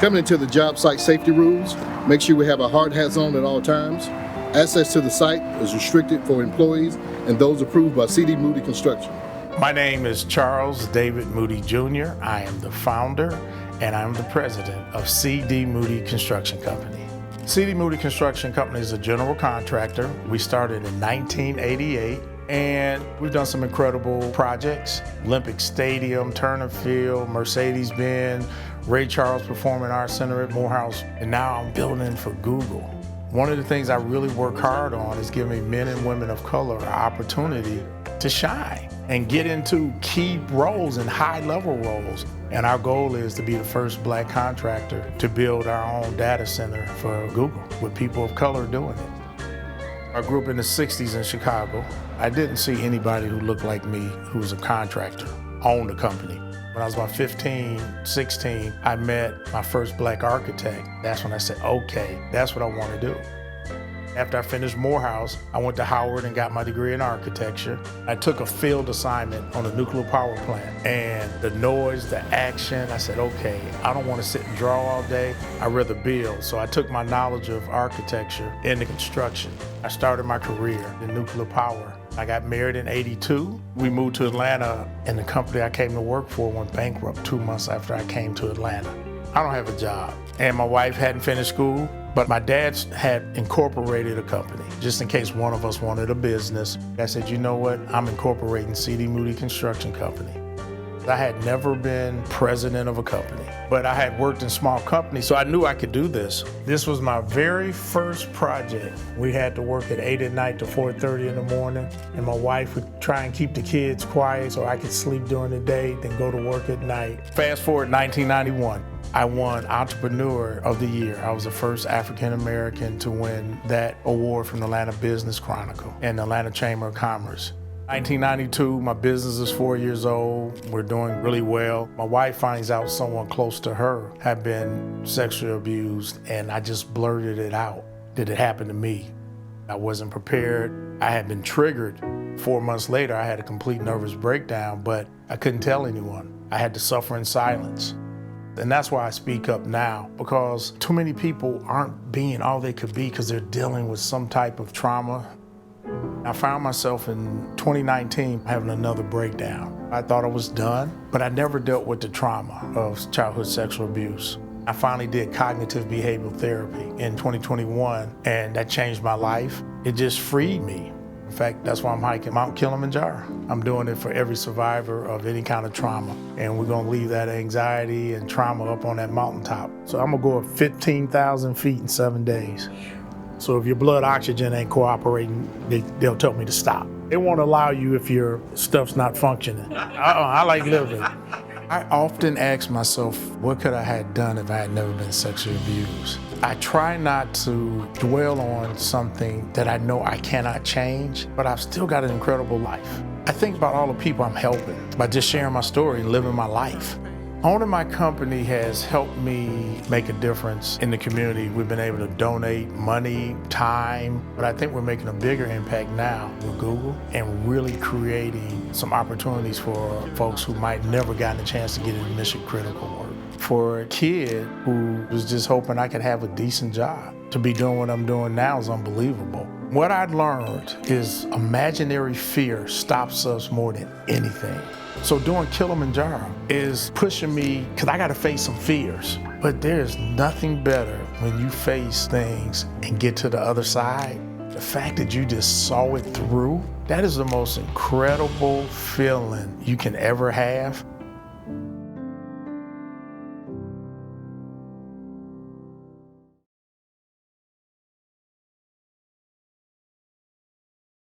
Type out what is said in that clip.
Coming into the job site safety rules, make sure we have our hard hats on at all times. Access to the site is restricted for employees and those approved by CD Moody Construction. My name is Charles David Moody Jr. I am the founder and I'm the president of CD Moody Construction Company. CD Moody Construction Company is a general contractor. We started in 1988 and we've done some incredible projects. Olympic Stadium, Turner Field, Mercedes-Benz, Ray Charles Performing Arts Center at Morehouse, and now I'm building for Google. One of the things I really work hard on is giving men and women of color an opportunity to shine and get into key roles and high-level roles. And our goal is to be the first black contractor to build our own data center for Google with people of color doing it. I grew up in the 60s in Chicago. I didn't see anybody who looked like me who was a contractor, owned a company. When I was about 15, 16, I met my first black architect. That's when I said, okay, that's what I want to do. After I finished Morehouse, I went to Howard and got my degree in architecture. I took a field assignment on a nuclear power plant, and the noise, the action, I said, okay, I don't want to sit and draw all day. I'd rather build. So I took my knowledge of architecture into construction. I started my career in nuclear power. I got married in '82. We moved to Atlanta, and the company I came to work for went bankrupt 2 months after I came to Atlanta. I don't have a job, and my wife hadn't finished school, but my dad had incorporated a company, just in case one of us wanted a business. I said, you know what? I'm incorporating CD Moody Construction Company. I had never been president of a company, but I had worked in small companies, so I knew I could do this. This was my very first project. We had to work at 8 at night to 4:30 in the morning, and my wife would try and keep the kids quiet so I could sleep during the day, then go to work at night. Fast forward 1991. I won Entrepreneur of the Year. I was the first African-American to win that award from the Atlanta Business Chronicle and the Atlanta Chamber of Commerce. 1992, my business is 4 years old. We're doing really well. My wife finds out someone close to her had been sexually abused, and I just blurted it out. Did it happen to me? I wasn't prepared. I had been triggered. 4 months later, I had a complete nervous breakdown, but I couldn't tell anyone. I had to suffer in silence. And that's why I speak up now, because too many people aren't being all they could be because they're dealing with some type of trauma. I found myself in 2019 having another breakdown. I thought I was done, but I never dealt with the trauma of childhood sexual abuse. I finally did cognitive behavioral therapy in 2021, and that changed my life. It just freed me. In fact, that's why I'm hiking Mount Kilimanjaro. I'm doing it for every survivor of any kind of trauma, and we're gonna leave that anxiety and trauma up on that mountaintop. So I'm gonna go up 15,000 feet in 7 days. So if your blood oxygen ain't cooperating, they'll tell me to stop. They won't allow you if your stuff's not functioning. I like living. I often ask myself, what could I have done if I had never been sexually abused? I try not to dwell on something that I know I cannot change, but I've still got an incredible life. I think about all the people I'm helping by just sharing my story and living my life. Owning my company has helped me make a difference in the community. We've been able to donate money, time, but I think we're making a bigger impact now with Google and really creating some opportunities for folks who might never gotten a chance to get into mission critical work. For a kid who was just hoping I could have a decent job, to be doing what I'm doing now is unbelievable. What I learned is imaginary fear stops us more than anything. So doing Kilimanjaro is pushing me, because I got to face some fears. But there's nothing better when you face things and get to the other side. The fact that you just saw it through, that is the most incredible feeling you can ever have.